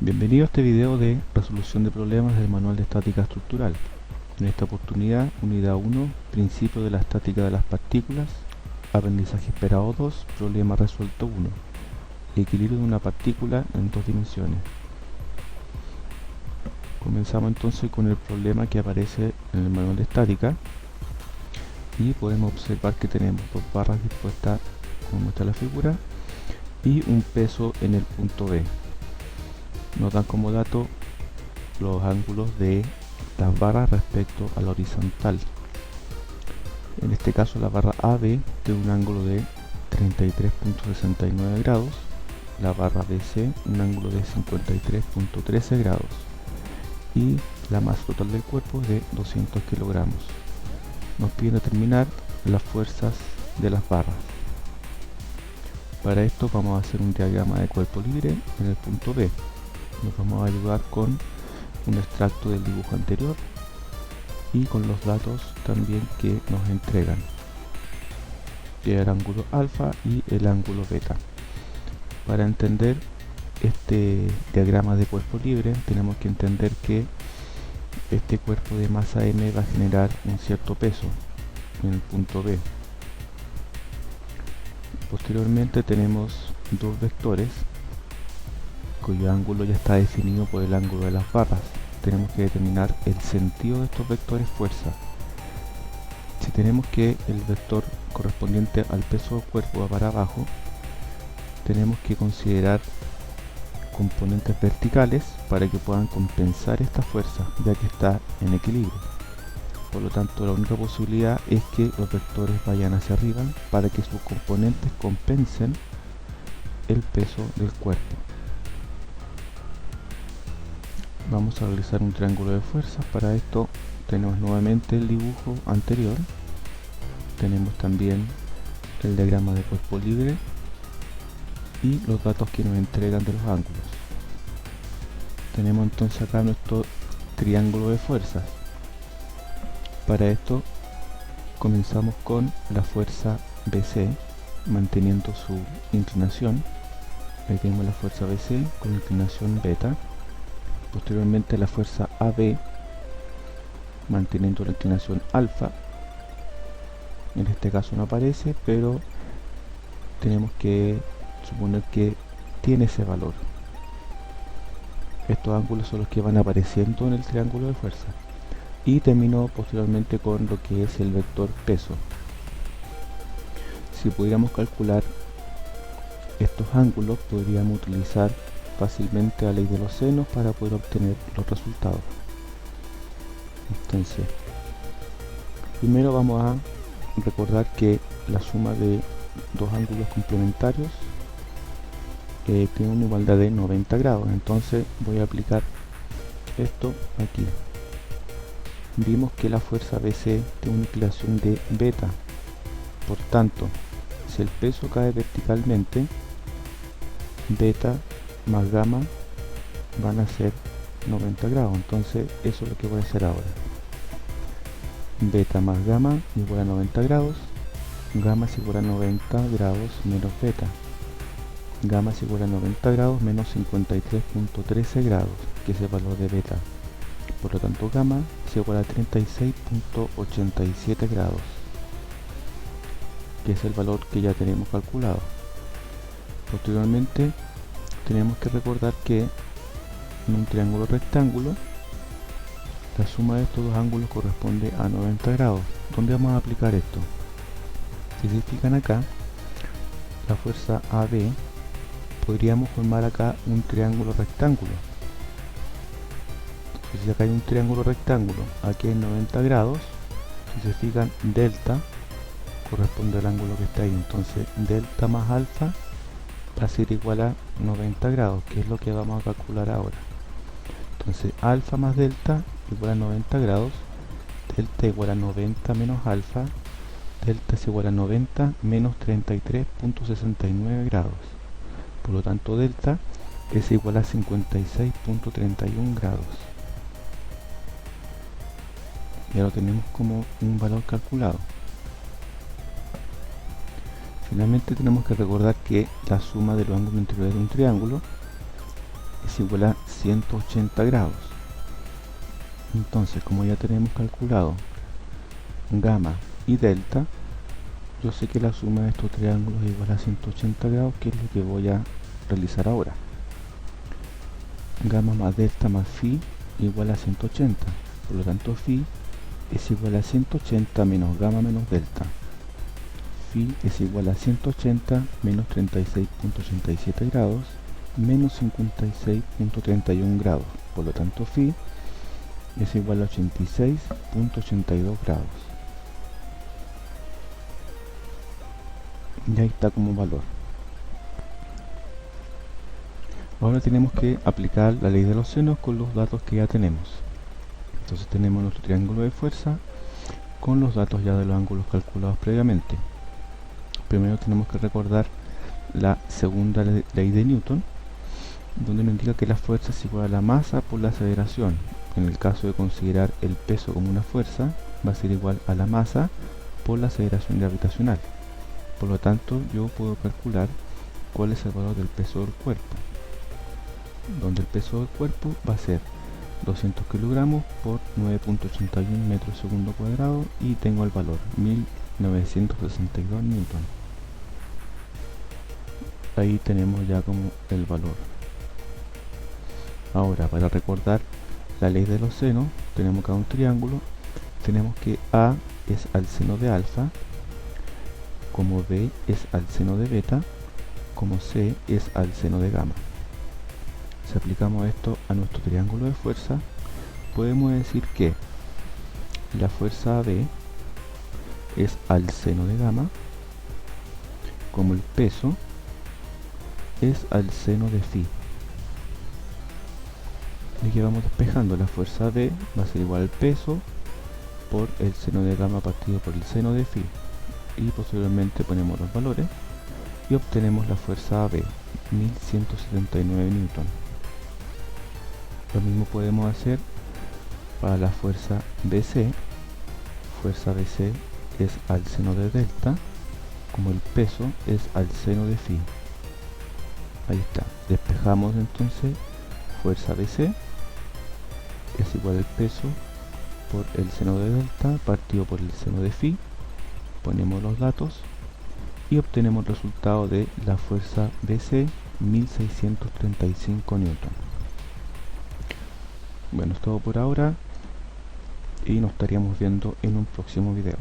Bienvenido a este video de resolución de problemas del manual de estática estructural. En esta oportunidad, unidad 1, principio de la estática de las partículas, aprendizaje esperado 2, problema resuelto 1, equilibrio de una partícula en dos dimensiones. Comenzamos entonces con el problema que aparece en el manual de estática y podemos observar que tenemos dos barras dispuestas como muestra la figura y un peso en el punto B. Nos dan como dato los ángulos de las barras respecto a la horizontal. En este caso la barra AB tiene un ángulo de 33.69 grados, la barra BC un ángulo de 53.13 grados y la masa total del cuerpo es de 200 kilogramos. Nos piden determinar las fuerzas de las barras. Para esto vamos a hacer un diagrama de cuerpo libre en el punto B. Nos vamos a ayudar con un extracto del dibujo anterior y con los datos también que nos entregan, el ángulo alfa y el ángulo beta. Para entender este diagrama de cuerpo libre tenemos que entender que este cuerpo de masa m va a generar un cierto peso en el punto B. Posteriormente tenemos dos vectores cuyo ángulo ya está definido por el ángulo de las barras. Tenemos que determinar el sentido de estos vectores fuerza. Si tenemos que el vector correspondiente al peso del cuerpo va para abajo, tenemos que considerar componentes verticales para que puedan compensar esta fuerza, ya que está en equilibrio. Por lo tanto, la única posibilidad es que los vectores vayan hacia arriba para que sus componentes compensen el peso del cuerpo. Vamos a realizar un triángulo de fuerzas. Para esto tenemos nuevamente el dibujo anterior, tenemos también el diagrama de cuerpo libre y los datos que nos entregan de los ángulos. Tenemos entonces acá nuestro triángulo de fuerzas. Para esto comenzamos con la fuerza BC manteniendo su inclinación. Ahí tenemos la fuerza BC con inclinación beta. Posteriormente la fuerza AB manteniendo la inclinación alfa. En este caso no aparece, pero tenemos que suponer que tiene ese valor. Estos ángulos son los que van apareciendo en el triángulo de fuerza. Y termino posteriormente con lo que es el vector peso. Si pudiéramos calcular estos ángulos, podríamos utilizar fácilmente la ley de los senos para poder obtener los resultados. Entonces, primero vamos a recordar que la suma de dos ángulos complementarios tiene una igualdad de 90 grados. Entonces voy a aplicar esto aquí. Vimos que la fuerza BC tiene una inclinación de beta. Por tanto, si el peso cae verticalmente, beta más gamma van a ser 90 grados. Entonces eso es lo que voy a hacer ahora. Beta más gamma igual a 90 grados. Gamma es igual a 90 grados menos beta. Gamma es igual a 90 grados menos 53.13 grados, que es el valor de beta. Por lo tanto, gamma es igual a 36.87 grados, que es el valor que ya tenemos calculado. Posteriormente, tenemos que recordar que en un triángulo rectángulo, la suma de estos dos ángulos corresponde a 90 grados. ¿Dónde vamos a aplicar esto? Si se fijan acá, la fuerza AB, podríamos formar acá un triángulo rectángulo. Si acá hay un triángulo rectángulo, aquí hay 90 grados, si se fijan, delta corresponde al ángulo que está ahí. Entonces delta más alfa va a ser igual a 90 grados, que es lo que vamos a calcular ahora. Entonces alfa más delta igual a 90 grados, delta igual a 90 menos alfa, delta es igual a 90 menos 33.69 grados. Por lo tanto delta es igual a 56.31 grados. Ya lo tenemos como un valor calculado. Finalmente tenemos que recordar que la suma de los ángulos interiores de un triángulo es igual a 180 grados. Entonces, como ya tenemos calculado gamma y delta, yo sé que la suma de estos triángulos es igual a 180 grados, que es lo que voy a realizar ahora. Gamma más delta más phi igual a 180, por lo tanto phi es igual a 180 menos gamma menos delta. Phi es igual a 180 menos 36.87 grados menos 56.31 grados, por lo tanto phi es igual a 86.82 grados. Y ahí está como valor. Ahora tenemos que aplicar la ley de los senos con los datos que ya tenemos. Entonces tenemos nuestro triángulo de fuerza con los datos ya de los ángulos calculados previamente. Primero tenemos que recordar la segunda ley de Newton, donde nos indica que la fuerza es igual a la masa por la aceleración. En el caso de considerar el peso como una fuerza, va a ser igual a la masa por la aceleración gravitacional. Por lo tanto, yo puedo calcular cuál es el valor del peso del cuerpo, donde el peso del cuerpo va a ser 200 kilogramos por 9.81 metros segundo cuadrado, y tengo el valor 1962 newton. Ahí tenemos ya como el valor. Ahora, para recordar la ley de los senos, tenemos acá un triángulo, tenemos que A es al seno de alfa, como B es al seno de beta, como C es al seno de gamma. Si aplicamos esto a nuestro triángulo de fuerza, podemos decir que la fuerza AB es al seno de gamma, como el peso es al seno de phi. Y aquí vamos despejando. La fuerza B va a ser igual al peso por el seno de gamma partido por el seno de phi. Y posteriormente ponemos los valores y obtenemos la fuerza AB, 1179 newton. Lo mismo podemos hacer para la fuerza BC. Fuerza BC es al seno de delta, como el peso es al seno de phi. Ahí está. Despejamos entonces. Fuerza BC es igual al peso por el seno de delta partido por el seno de phi. Ponemos los datos y obtenemos el resultado de la fuerza BC, 1635 newton. Bueno, es todo por ahora y nos estaríamos viendo en un próximo video.